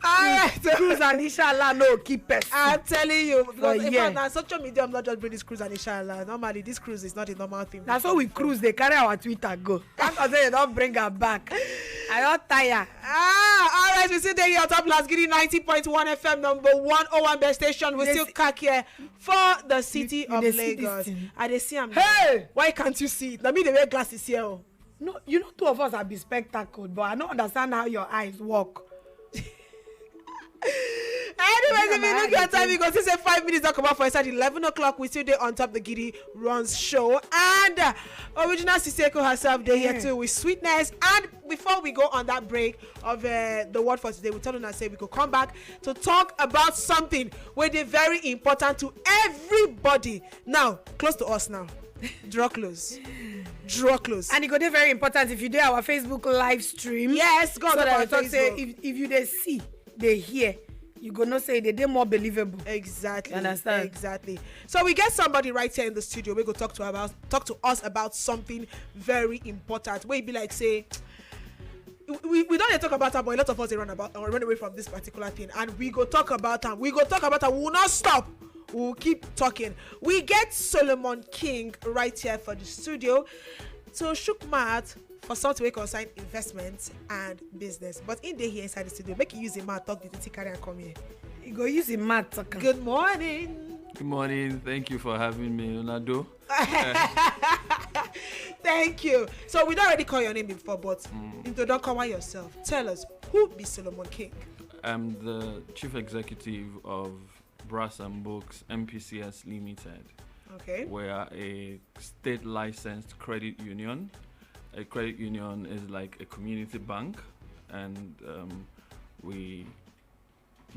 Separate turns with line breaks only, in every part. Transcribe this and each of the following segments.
Alright,
cruise and inshallah no keep us.
I'm telling you, because
yeah.
now social media, I'm not just bring this cruise and inshallah. Normally, this cruise is not a normal thing.
That's how we cruise. They carry our Twitter go. Can't say they don't bring her back. I don't tire.
All right, we still there here on top Lasgidi 90.1 FM, number 101 best station. We still cack here for the city of Lagos. And they see I'm
hey,
why can't you see it? Let me the wear glasses here. Oh.
No, you know, two of us have been spectacled, but I don't understand how your eyes work.
Anyways, if you look at time, you go see say 5 minutes don't come out for us at 11 o'clock. We still there on top the Giddy Runs show. And original Siseko herself, they're here too with sweetness. And before we go on that break of the word for today, we tell them and say we could come back to talk about something where they're very important to everybody. Now, close to us now. Draw close. Draw close.
And it go there very important if you do our Facebook live stream.
Yes, go on.
So that talk say if you they see, they hear, you go not say they more believable.
Exactly.
You understand?
Exactly. So we get somebody right here in the studio. We go talk to us about something very important. We be like say we don't talk about her, but a lot of us they run away from this particular thing, and we go talk about her. We will not stop. We'll keep talking. We get Solomon King right here for the studio to shook mouth for something we concern investment and business. But in the here inside the studio, make you use a mouth talk the carry and come here.
You go use a mouth talk.
Good morning.
Good morning. Thank you for having me, Onado.
Thank you. So we don't already call your name before, but don't come on yourself. Tell us, who be Solomon King?
I'm the chief executive of Brass and Books MPCS Limited.
Okay.
We are a state licensed credit union. A credit union is like a community bank, and we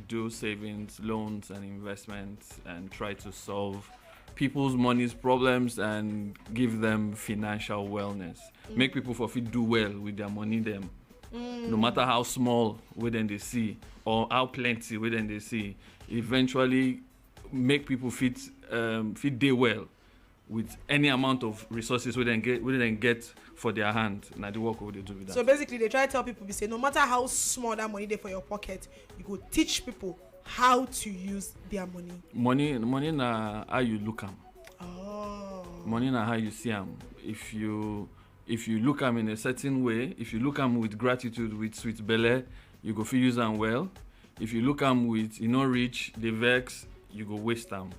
do savings, loans, and investments, and try to solve people's money's problems and give them financial wellness. Make people for fit do well with their money them. No matter how small within they see or how plenty within they see, eventually make people fit do well with any amount of resources we then get for their hand. Now the work they do with that.
So basically they try to tell people, say no matter how small that money they for your pocket, you go teach people how to use their money. Money
na how you look am.
Oh.
Money na how you see am. If you look am in a certain way, if you look am with gratitude, with sweet belly, you go feel use am well. If you look am with rich, the vex, you go waste am.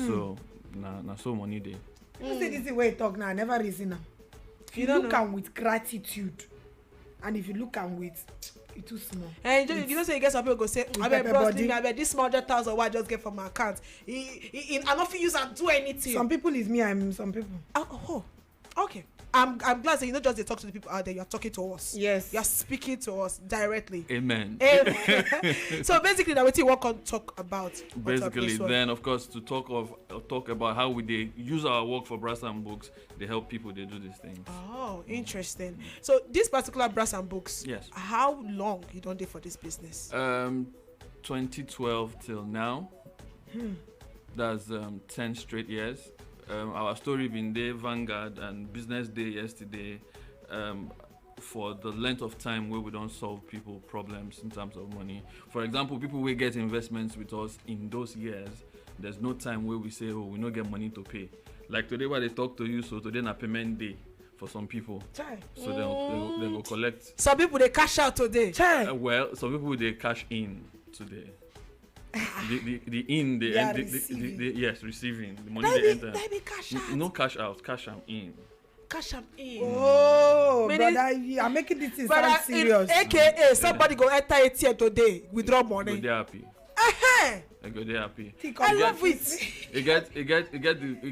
So na so money dey.
You say this is way talk now, I never reason am. If you look am with gratitude, and if you look am with it's too small.
And you know, say you get some people go say, I bet bros, I bet this small 100,000 what I just get from my account. I not use and do anything.
Some people is me, I'm some people.
Oh, okay. I'm glad that you not just they talk to the people out there, you're talking to us.
Yes.
You're speaking to us directly.
Amen.
So basically now what you want to talk about.
Basically then of course to talk about how we they use our work for Brass and Books, they help people they do these things.
Oh, interesting. So this particular Brass and Books,
yes.
How long you don't do for this business?
2012 till now. That's 10 straight years. Our story been there, Vanguard and Business Day yesterday, for the length of time where we don't solve people problems in terms of money. For example, people will get investments with us in those years. There's no time where we say, oh, we don't get money to pay. Like today, where they talk to you, so today na payment day for some people. So they go collect.
Some people they cash out today.
Well, some people they cash in today. the in the end, yes, receiving the money they enter.
Cash out.
No cash out, cash am in.
Cash am in.
Oh, brother, you are making this sound serious.
AKA somebody go enter ATM today, withdraw money.
Go there happy.
I
go there happy.
I love it.
You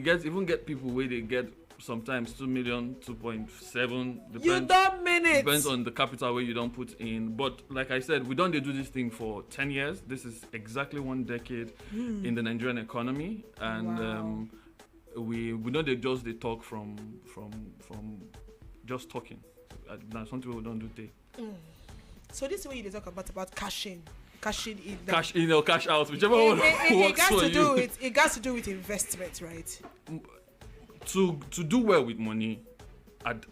get even get people where they get sometimes 2 million, 2.7.
You don't mean it.
Depends on the capital where you don't put in. But like I said, we don't do this thing for 10 years. This is exactly 1 decade in the Nigerian economy, and
wow.
We don't just they talk from just talking. That's something we don't do today.
So this is what you talk about cashing in.
Cash in or cash out, whichever one works for you.
It got to do with investment, right?
To do well with money, at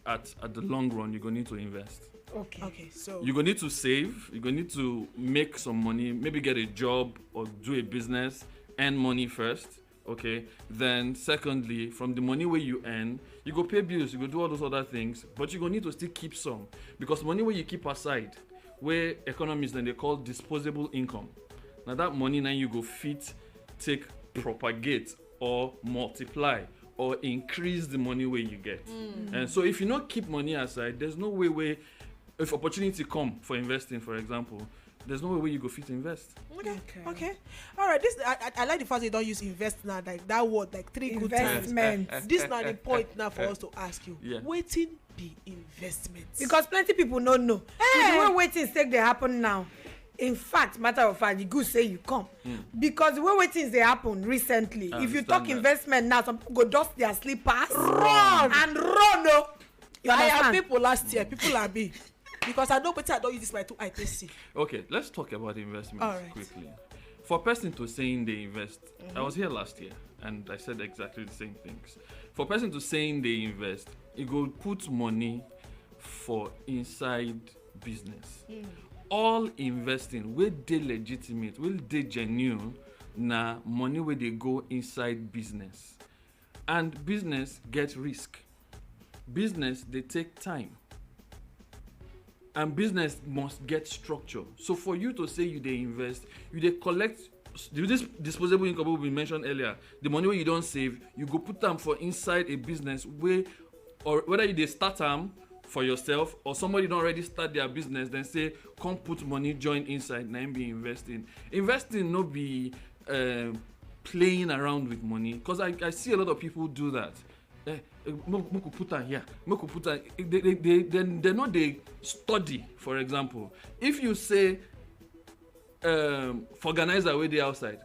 the long run, you're going to need to invest.
Okay, so
You gonna need to save. You gonna need to make some money. Maybe get a job or do a business. Earn money first. Okay. Then secondly, from the money where you earn, you go pay bills. You go do all those other things. But you gonna need to still keep some, because money where you keep aside, where economists then they call disposable income. Now that money now you go fit, take, propagate or multiply or increase the money where you get. And so if you not keep money aside, there's no way where, if opportunity come for investing, for example, there's no way where you go fit invest.
Okay. All right. This I like the fact they don't use invest now, like that word, like 3 good times.
Investment.
This now the point now for us to ask you.
Yeah.
Waiting be investment.
Because plenty people don't know. With the way waiting take they happen now. In fact, matter of fact, the good say you come. Because the way waiting they happen recently. If you talk investment now, some people go dust their slippers, run. No. You
I have
understand?
people last year. People are me. Because I know better I don't use this my 2 eye see.
Okay, let's talk about investment
Alright.
quickly. For a person to saying they invest, I was here last year and I said exactly the same things. For a person to saying they invest, it go put money for inside business. All investing will they legitimate, will they genuine, na money where they go inside business. And business get risk. Business they take time. And business must get structure. So for you to say you they invest, you they collect this disposable income we mentioned earlier. The money where you don't save, you go put them for inside a business where, or whether you they start them for yourself or somebody don't already start their business, then say come put money join inside. Now be investing. Investing no be playing around with money, because I see a lot of people do that. Make put that here. Make put that. They know they study. For example, if you say for organizer where they outside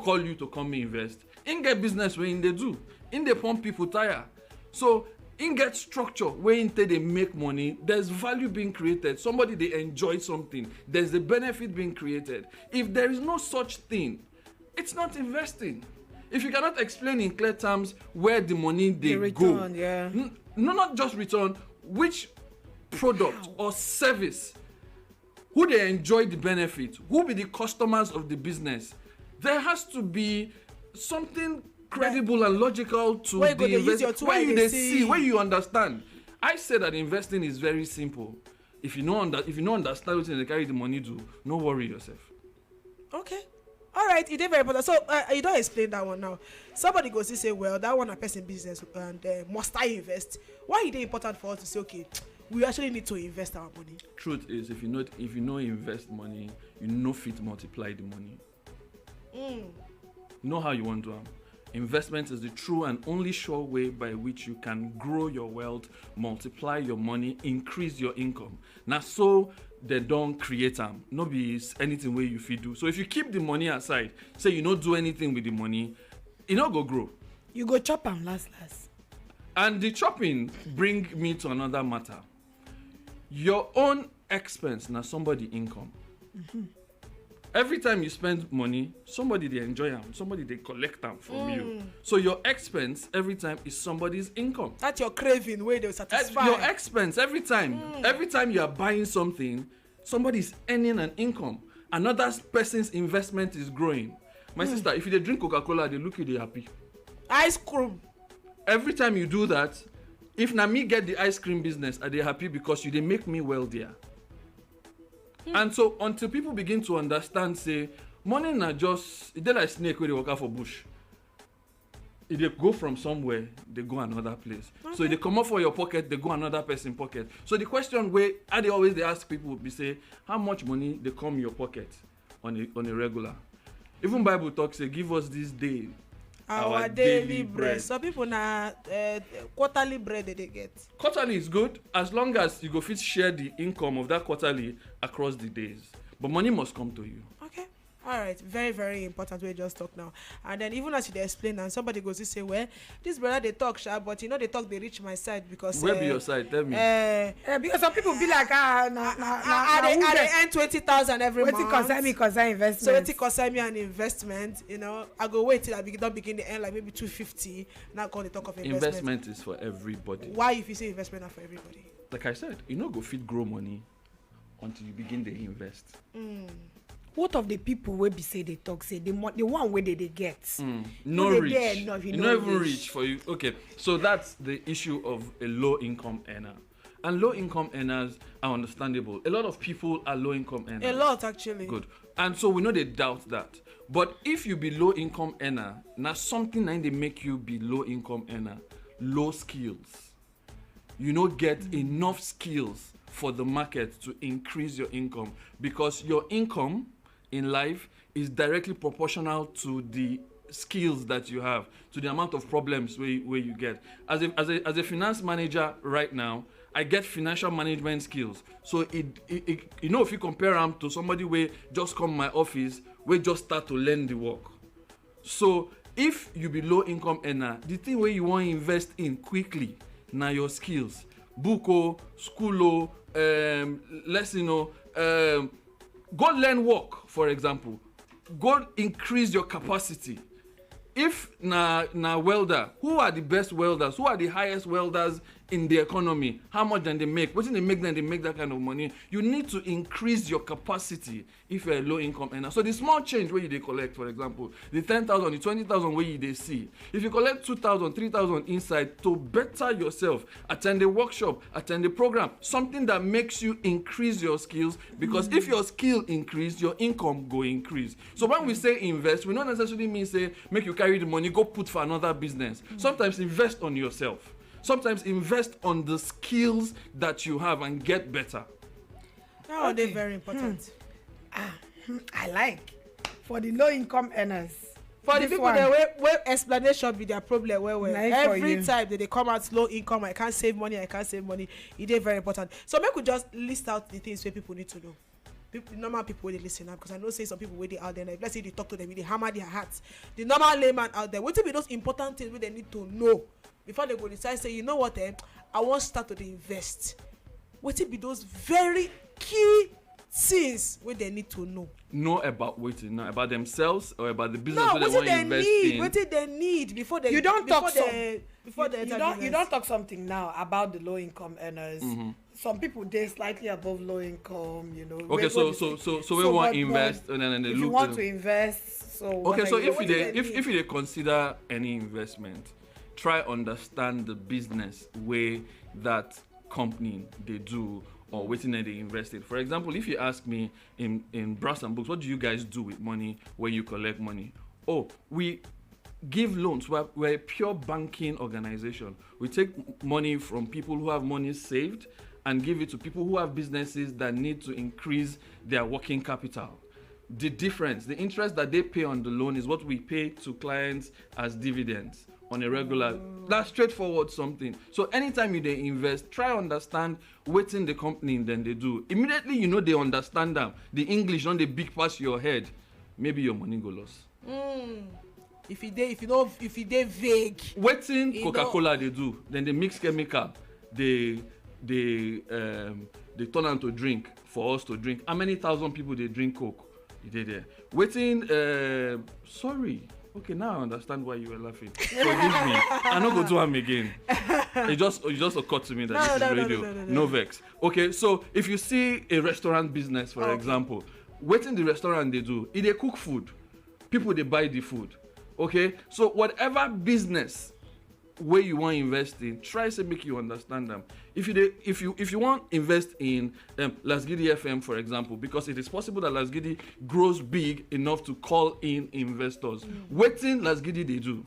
call you to come invest, in get business where in they do, in they pump people tire. So in get structure where in they make money. There's value being created. Somebody they enjoy something. There's a benefit being created. If there is no such thing, it's not investing. If you cannot explain in clear terms where the money they
return,
go,
yeah.
No, not just return, which product or service, who they enjoy the benefit, who be the customers of the business, there has to be something credible and logical to
where
the investment. Where you they see, where you understand. I say that investing is very simple. If you know understand what they carry the money do, no worry yourself.
Okay. All right, it is very important. So you don't explain that one now. Somebody goes to say, well, that one a person business and must I invest? Why is it important for us to say, okay, we actually need to invest our money?
Truth is, if you know invest money, you know fit multiply the money. Know how you want to. Investment is the true and only sure way by which you can grow your wealth, multiply your money, increase your income. Now, so they don't create them. No be anything where you fit do. So if you keep the money aside, say you don't do anything with the money, it not go grow.
You go chop them last.
And the chopping bring me to another matter. Your own expense na somebody income. Every time you spend money, somebody they enjoy them, somebody they collect them from you. So your expense every time is somebody's income.
That's your craving where they satisfy.
Your expense every time you are buying something, somebody is earning an income. Another person's investment is growing. My sister, if you dey drink Coca-Cola, they look you, they happy.
Ice cream.
Every time you do that, if na me get the ice cream business, are they happy because you dey make me wealthier? And so until people begin to understand, say, money na just, e dey like snake wey dey waka for bush. If they go from somewhere, they go another place. Okay. So if they come up for your pocket, they go another person's pocket. So the question where they ask people would be say, how much money they come your pocket on a regular? Even Bible talks say, give us this day
our daily bread. So people na quarterly bread they get.
Quarterly is good as long as you go fit share the income of that quarterly across the days. But money must come to you.
Okay. All right, very, very important. We just talk now, and then even as you explain, and somebody goes to say, "Well, this brother they talk sharp, but you know they talk they reach my side because."
Where be your side? Tell me.
Because some people be like,
I earn 20,000 every month.
What concern me? Concern investment.
So what concern me an investment? You know, I go wait till I don't begin the earn like maybe 250. Now call the talk of investment.
Investment is for everybody.
Why if you say investment are for everybody?
Like I said, you know, go fit grow money until you begin to invest.
What of the people wey be say they talk say the one wey they get
no
wey
reach
dey there enough,
you no even reach for you. Okay, so that's the issue of a low income earner, and low income earners are understandable. A lot of people are low income earners,
a lot actually.
Good. And so we know they doubt that, but if you be low income earner, now something like they make you be low income earner, low skills. You no get enough skills for the market to increase your income, because your income in life is directly proportional to the skills that you have, to the amount of problems where you get. As a finance manager right now, I get financial management skills. So it you know, if you compare them to somebody where just come my office, we just start to learn the work. So if you be low income earner, the thing where you want to invest in quickly now your skills, book school lesson go learn work, for example. Go increase your capacity. If na welder, who are the best welders? Who are the highest welders in the economy? How much then they make? What they make then they make that kind of money? You need to increase your capacity if you're a low income earner. So the small change where you they collect, for example, the 10,000, the 20,000 where you they see. If you collect 2,000, 3,000 inside to better yourself, attend a workshop, attend a program, something that makes you increase your skills, because if your skill increase, your income go increase. So when we say invest, we don't necessarily mean say make you carry the money, go put for another business. Sometimes invest on yourself. Sometimes invest on the skills that you have and get better.
Oh, they're very important.
I like for the low income earners.
For the people that where explanation be their problem, every time they come out low income, I can't save money. It is very important. So maybe we just list out the things where people need to know. Normal people they listen now, because I know say some people where they out there, like, let's say they talk to them, they hammer their hearts. The normal layman out there, what will be those important things where they need to know before they go decide say, you know what, I want to start to invest. What will be those very key things where they need to know
about waiting, not about themselves or about the business
they want to invest in. What did they need before they?
You don't talk
you
don't talk something now about the low income earners. Some people they're slightly above low income, you know.
Okay, so we want to invest, and then they
if
look.
You want to invest, so
okay, so if you consider any investment, try understand the business way that company they do or waiting that they invested. For example, if you ask me in Brass and Books, what do you guys do with money when you collect money? Oh, we give loans. We're a pure banking organization. We take money from people who have money saved and give it to people who have businesses that need to increase their working capital. The difference, the interest that they pay on the loan is what we pay to clients as dividends on a regular. That's straightforward something. So anytime you they invest, try understand what's in the company then they do. Immediately you know they understand them. The English don't they big pass your head. Maybe your money go lost.
If you dey vague.
What's in Coca-Cola they do? Then they mix chemical. They turn on to drink for us to drink. How many thousand people they drink Coke? You did there. Waiting. Sorry. Okay, now I understand why you were laughing. Forgive me. I'm not gonna do them again. It just occurred to me that this is radio. No vex. Okay, so if you see a restaurant business, for example, waiting the restaurant they do, if they cook food, people they buy the food. Okay, so whatever business where you want to invest in, try to make you understand them. If you want to invest in Lasgidi FM, for example, because it is possible that Lasgidi grows big enough to call in investors. Waiting Lasgidi they do.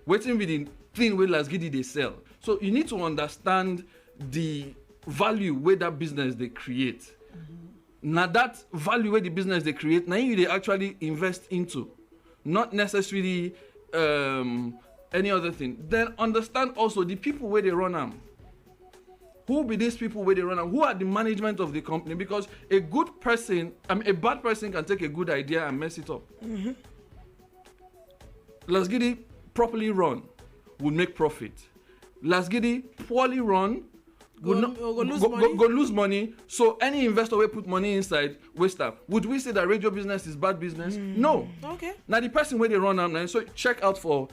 Waiting with the thing where Lasgidi they sell. So you need to understand the value where that business they create. Now that value where the business they create, now you they actually invest into. Not necessarily any other thing. Then understand also the people where they run them. Who be these people where they run them? Who are the management of the company? Because a bad person can take a good idea and mess it up. Lasgidi properly run would make profit. Lasgidi poorly run go lose money. So any investor will put money inside waste up. Would we say that radio business is bad business? No.
Okay. Now
the person where they run them, so check out for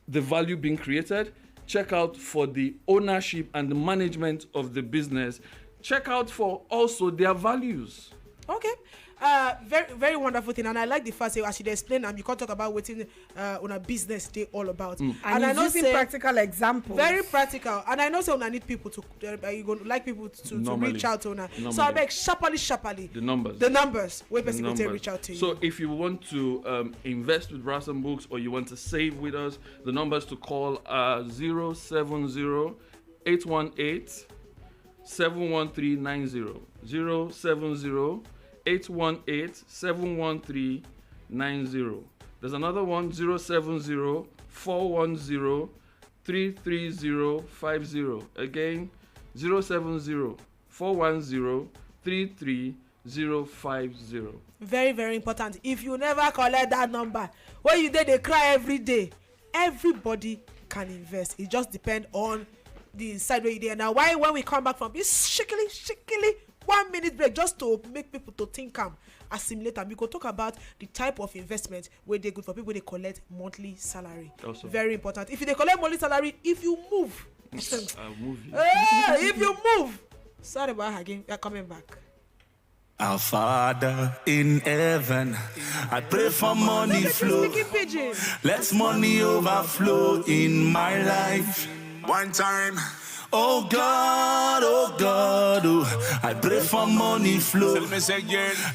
the value being created, check out for the ownership and the management of the business. check out for also their values.
Okay. Very, very wonderful thing, and I like the fact say as you explain, you can't talk about what on a business day all about.
And I know using practical examples.
Very practical, and I know so I need people to you gonna like people to reach out to una. So I beg sharply the numbers where people can reach out to you.
So if you want to invest with Brass and Books, or you want to save with us, the numbers to call are 070 818 71390 070 818-713-90. There's another one, 070-410-33050. Again, 070-410-33050.
Very, very important. If you never collect that number, when you did they cry every day, everybody can invest. It just depends on the side where you're there. Now, why when we come back from this shakily 1 minute break just to make people to think assimilate, and we go talk about the type of investment where they good for people they collect monthly salary. Also very important. If you they collect monthly salary, if you move
I'll move you.
If you move, sorry about again, you're coming back.
Our Father in heaven, I pray for money flow. Let money overflow in my life. One time. Oh God, oh, I pray for money flow.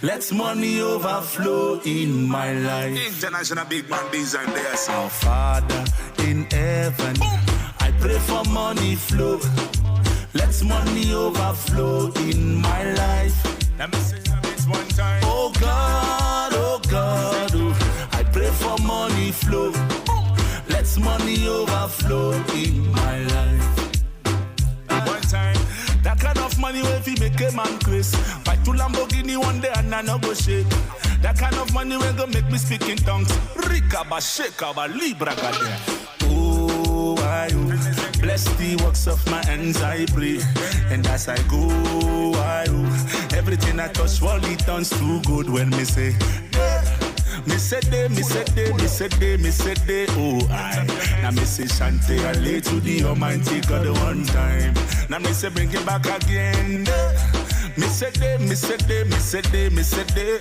Let money overflow in my life. International big man design there. Our Father in heaven, I pray for money flow. Let money overflow in my life. Let me say this one time. Oh God, oh, I pray for money flow. Let money overflow in my life. One time, that kind of money will fi make a man crazy. Buy 2 Lamborghini one day and I no go shake. That kind of money will go make me speak in tongues. Rikaba, shakaba, libra, gada. Oh, I bless the works of my hands, I pray. And as I go, everything I touch, it turns to good when me say. Me said day, oh I. Now me say Shante Ale to the Almighty God one time. Now me say bring it back again. Me said day,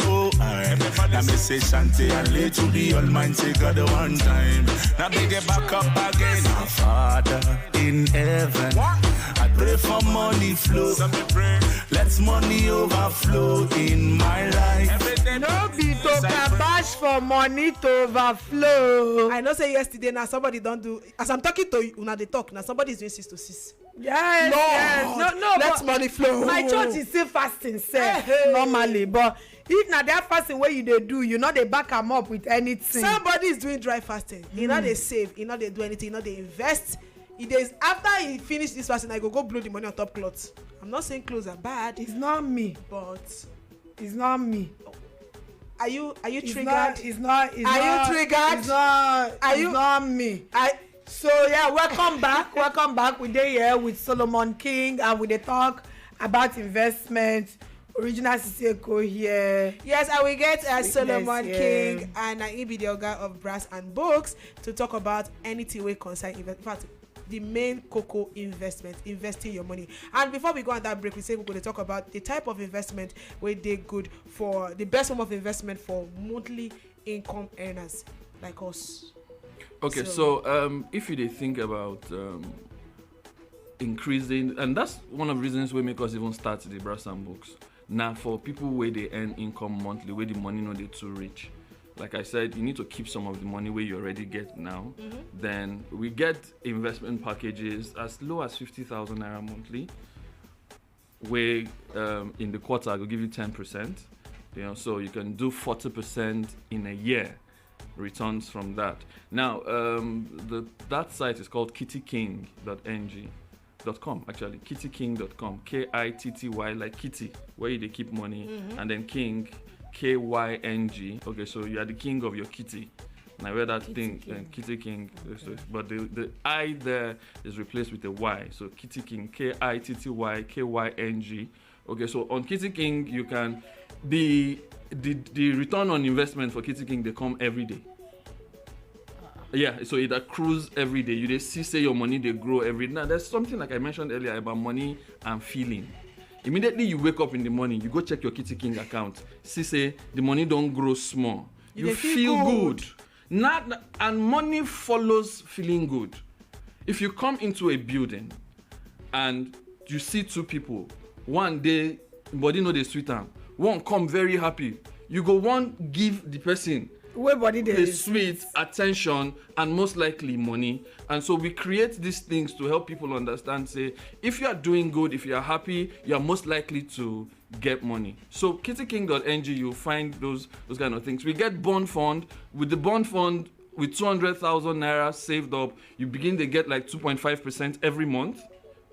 oh I. Now me say Shante Ale to the Almighty God one time. Now bring it back up again. Our Father in heaven, I pray for money flow. Let money overflow in my life.
No be to bash for money to overflow.
I know say yesterday now somebody don't do as I'm talking to you now they talk now somebody is doing 6 to 6.
Yes, no.
Let money flow.
My church is still fasting, normally, but if na that fasting where you they do, you know they back them up with anything.
Somebody is doing dry fasting. You know they save. You know they do anything. You know they invest. It is after he finish this fasting, I go blow the money on top clothes. I'm not saying clothes are bad.
It's not me,
but
it's not me.
Are you triggered?
It's not.
Are you triggered?
It's not me. So yeah, welcome back. We're here with Solomon King, and we talk about investment. Original Siseko here.
Yes, and we get Solomon King, and he be the Oga of Brass and Books to talk about anything we concern investment. In fact, the main cocoa investment, investing your money. And before we go on that break, we say we're going to talk about the type of investment where they good for the best form of investment for monthly income earners like us.
Okay, so if you think about increasing, and that's one of the reasons we make us even start the Brass and Books. Now, for people where they earn income monthly, where the money not they too rich. Like I said, you need to keep some of the money where you already get now. Mm-hmm. Then we get investment packages as low as 50,000 naira monthly, where in the quarter I will give you 10%. So you can do 40% in a year returns from that. Now, that site is called kittyking.com actually, kittyking.com, Kitty like kitty, where they keep money, and then king, KYNG. Okay, so you are the king of your kitty. Now where that
Kitty
thing, Kitty King, but the I there is replaced with a Y. So Kitty King, KITTY, Okay, so on Kitty King, you can the return on investment for Kitty King, they come every day. Yeah, so it accrues every day. You see, say your money they grow every day. Now there's something like I mentioned earlier about money and feeling. Immediately you wake up in the morning, you go check your Kitty King account. See, say the money don't grow small. You feel good. And money follows feeling good. If you come into a building and you see two people, one day body know they sweet am, one come very happy, you go one give the person the sweet attention and most likely money. And so we create these things to help people understand, say, if you are doing good, if you are happy, you are most likely to get money. So kittyking.ng, you'll find those kind of things. We get bond fund. With the bond fund, with 200,000 naira saved up, you begin to get like 2.5% every month.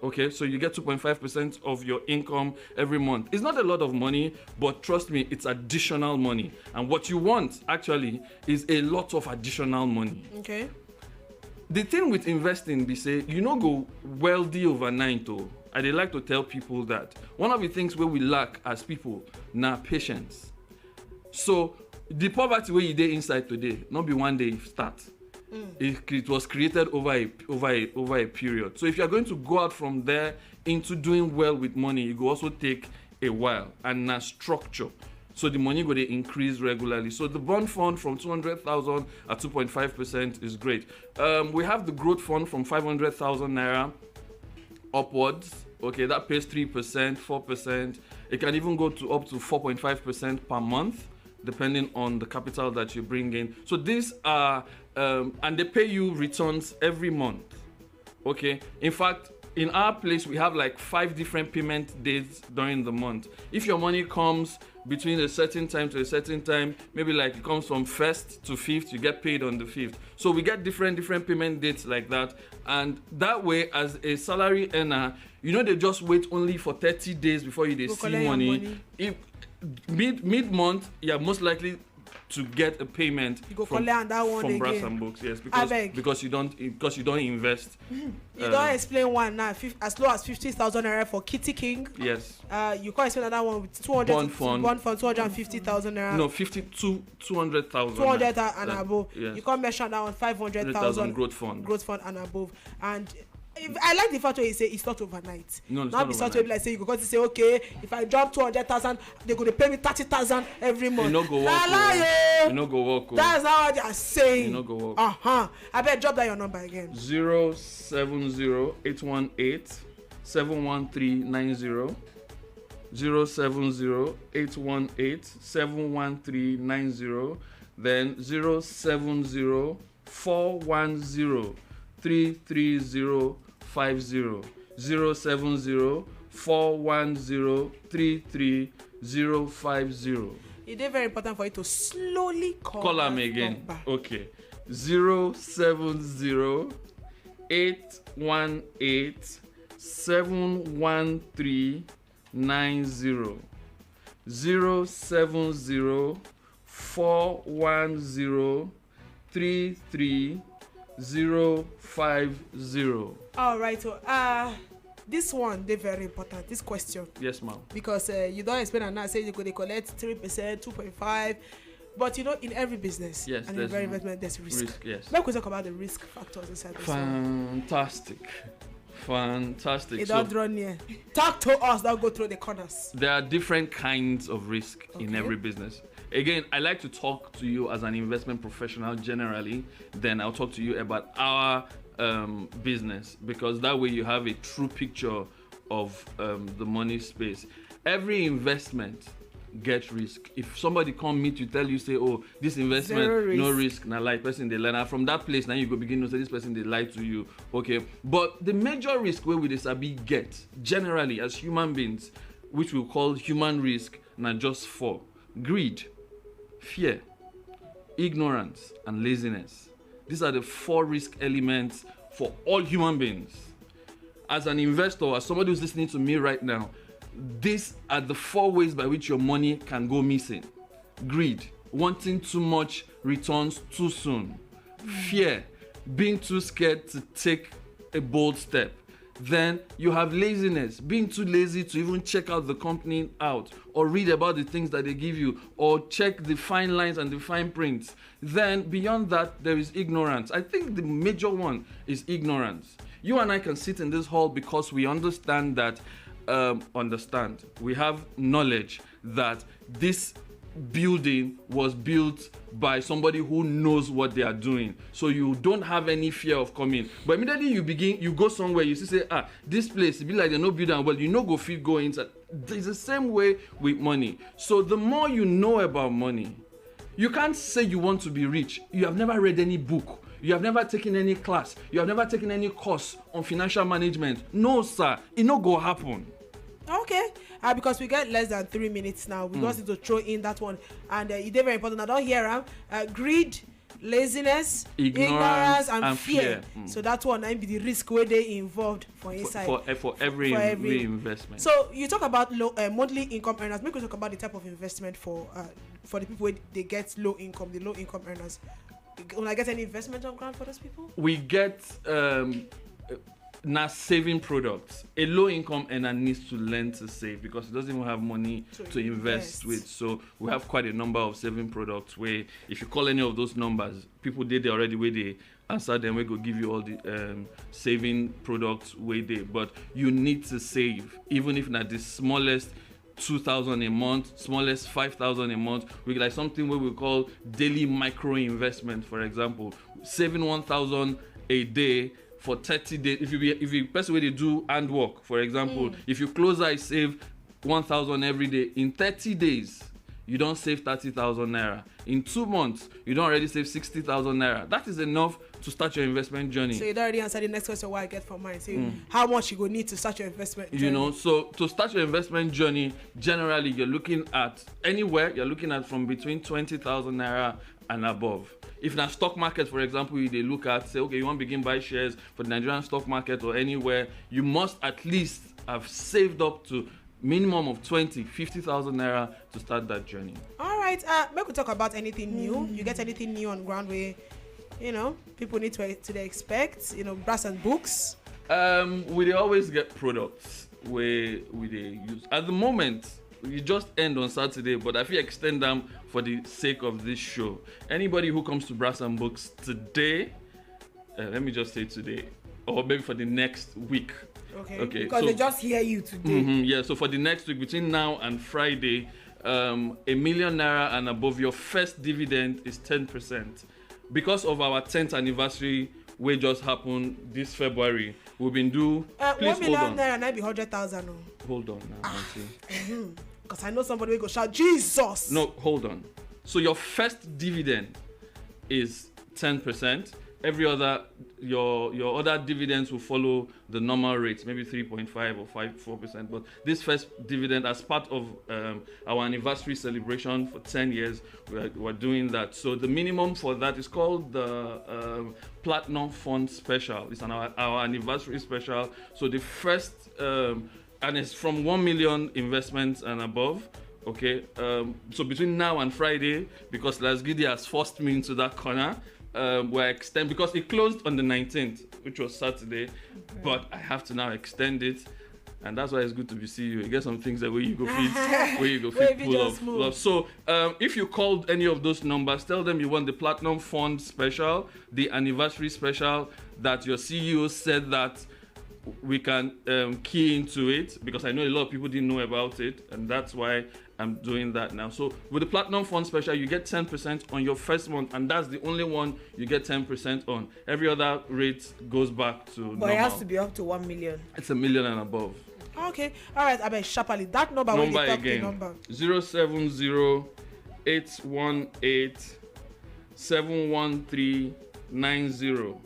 Okay, so you get 2.5% of your income every month. It's not a lot of money, but trust me, it's additional money. And what you want, actually, is a lot of additional money.
Okay.
The thing with investing, be say, you no go wealthy overnight, though. I dey like to tell people that one of the things where we lack as people, na patience. So, the poverty where you dey inside today, not be one day you start. It was created over a period. So if you are going to go out from there into doing well with money, it will also take a while and a structure. So the money will increase regularly. So the bond fund from 200,000 at 2.5% is great. We have the growth fund from 500,000 naira upwards. Okay, that pays 3%, 4%. It can even go to up to 4.5% per month, depending on the capital that you bring in. So these are, and they pay you returns every month. Okay, in fact, in our place, we have like 5 different payment dates during the month. If your money comes between a certain time to a certain time, maybe like it comes from 1st to 5th, you get paid on the 5th. So we get different payment dates like that. And that way, as a salary earner, you know, they just wait only for 30 days before you see money. If mid-month, you're most likely to get a payment from Brass and Books, yes, because you don't invest.
You don't explain one now. As low as 50,000 naira for Kitty King.
Yes.
You can't explain another one with 200
bond fund
250,000 naira.
No, 200,000
200 and above. Yes. You can't mention that one 500,000
growth fund
and above. And I like the fact where you say it's not overnight.
No, it's not
overnight. Not like say you go to say, okay, if I drop 200,000, they're going to pay me 30,000 every month.
You no go work. You no go work.
That's not what they are saying.
You no go work.
I better drop that your number again.
070-818-71390. 070-818-71390. Then 070-410-33050. 070-410-33050.
It is very important for you to slowly call
them again. Okay. 070-818-71390. 070-410-33050.
All right. So, this one, they're very important. This question.
Yes, ma'am.
Because you don't explain and now say they collect 3%, 2.5%. But you know, in every business and in every investment, there's risk.
Yes.
Now we talk about the risk factors inside this
Fantastic.
It don't draw near. Talk to us. Don't go through the corners.
There are different kinds of risk in every business. Again, I like to talk to you as an investment professional generally. Then I'll talk to you about our business, because that way you have a true picture of the money space. Every investment get risk. If somebody come meet you, tell you, say, oh, this investment no risk, na lie, person they learn. And from that place, now you go begin to say this person they lie to you. Okay, but the major risk where we disabi get generally as human beings, which we call human risk, na just 4: greed, fear, ignorance, and laziness. These are the 4 risk elements for all human beings. As an investor, as somebody who's listening to me right now, these are the 4 ways by which your money can go missing. Greed, wanting too much returns too soon. Fear, being too scared to take a bold step. Then you have laziness, being too lazy to even check out the company out or read about the things that they give you or check the fine lines and the fine prints. Then beyond that, there is ignorance. I think the major one is ignorance. You and I can sit in this hall because we understand that understand, we have knowledge that this building was built by somebody who knows what they are doing, so you don't have any fear of coming. But immediately you go somewhere, you say, this place, it be like they no building, well, you know, go feel go inside. It's the same way with money. So the more you know about money, you can't say you want to be rich. You have never read any book. You have never taken any class. You have never taken any course on financial management. No, sir, it no go happen.
Okay, because we get less than 3 minutes now, we just need to throw in that one, and it's very important. I don't hear greed, laziness, ignorance and fear. So that one might be the risk where they involved for inside
for every investment.
So you talk about low monthly income earners. Maybe we talk about the type of investment for the people where they get low income, the low income earners. Will I get any investment on ground for those people?
We get now saving products. A low income earner needs to learn to save because he doesn't even have money to invest with. So we have quite a number of saving products where if you call any of those numbers, people did it already where they answer them, we go give you all the saving products where they, but you need to save, even if not the smallest 2,000 a month, smallest 5,000 a month. We like something where we call daily micro investment. For example, saving 1,000 a day for 30 days. If you person where they do handwork, for example, if you close I save 1,000 every day in 30 days, you don't save 30,000 naira. In 2 months, you don't already save 60,000 naira. That is enough to start your investment journey.
So you already answered the next question what I get from mine. So how much you go need to start your investment journey?
You know, so to start your investment journey, generally you're looking at anywhere, you're looking at from between 20,000 naira and above. If in a stock market, for example, they look at, say, okay, you want to begin buy shares for the Nigerian stock market or anywhere, you must at least have saved up to minimum of 50,000 naira to start that journey.
All right, maybe we talk about anything new. You get anything new on ground where, you know, people need to expect, you know, brass and books?
We always get products where we use. At the moment, we just end on Saturday, but if you extend them for the sake of this show, anybody who comes to Brass and Books today, let me just say today, or maybe for the next week.
Okay. Because they just hear you today.
Yeah, so for the next week, between now and Friday, 1 million naira and above, your first dividend is 10%. Because of our 10th anniversary, which just happened this February, we've been please
1 million naira and I be 100,000.
Hold on now,
Because I know somebody will go shout, Jesus!
No, hold on. So your first dividend is 10%. Every other, your other dividends will follow the normal rates, maybe 3.5 or 4%. But this first dividend, as part of our anniversary celebration for 10 years, we're doing that. So the minimum for that is called the Platinum Fund Special. It's our anniversary special. So the first, and it's from 1 million investments and above. Okay, so between now and Friday, because Lasgidi has forced me into that corner, we're extend because it closed on the 19th, which was Saturday, but I have to now extend it, and that's why it's good to see you. You get some things that where you go fit pull up. So if you called any of those numbers, tell them you want the Platinum Fund Special, the anniversary special, that your CEO said that we can key into it, because I know a lot of people didn't know about it, and that's why I'm doing that now. So with the Platinum Fund Special, you get 10% on your first month, and that's the only one you get 10% on. Every other rate goes back to normal.
But it has to be up to 1 million.
It's 1 million and above.
Okay, all right. I bet sharply that number when you talk
again,
the number
070-818-71390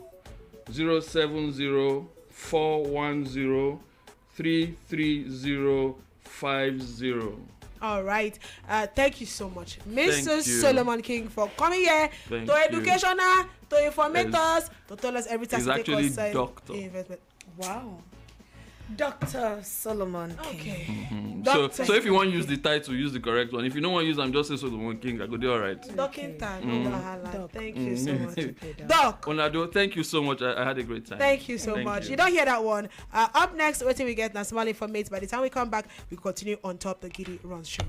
070-410-33050.
All right. Thank you so much, Mr. Solomon King, for coming here to educational, to informate us, to tell us everything.
He's actually doctor.
Investment.
Wow. Dr. Solomon King.
Okay.
So if you want to use the title, use the correct one. If you don't want to use, I'm just saying SolomonKing. I go do all right.
Thank you so much.
Doc.
Onado, thank you so much. I had a great time.
Thank you so much. You don't hear that one. Up next, what do we get? Now, small informate. By the time we come back, we continue on top the Giddy Runs show.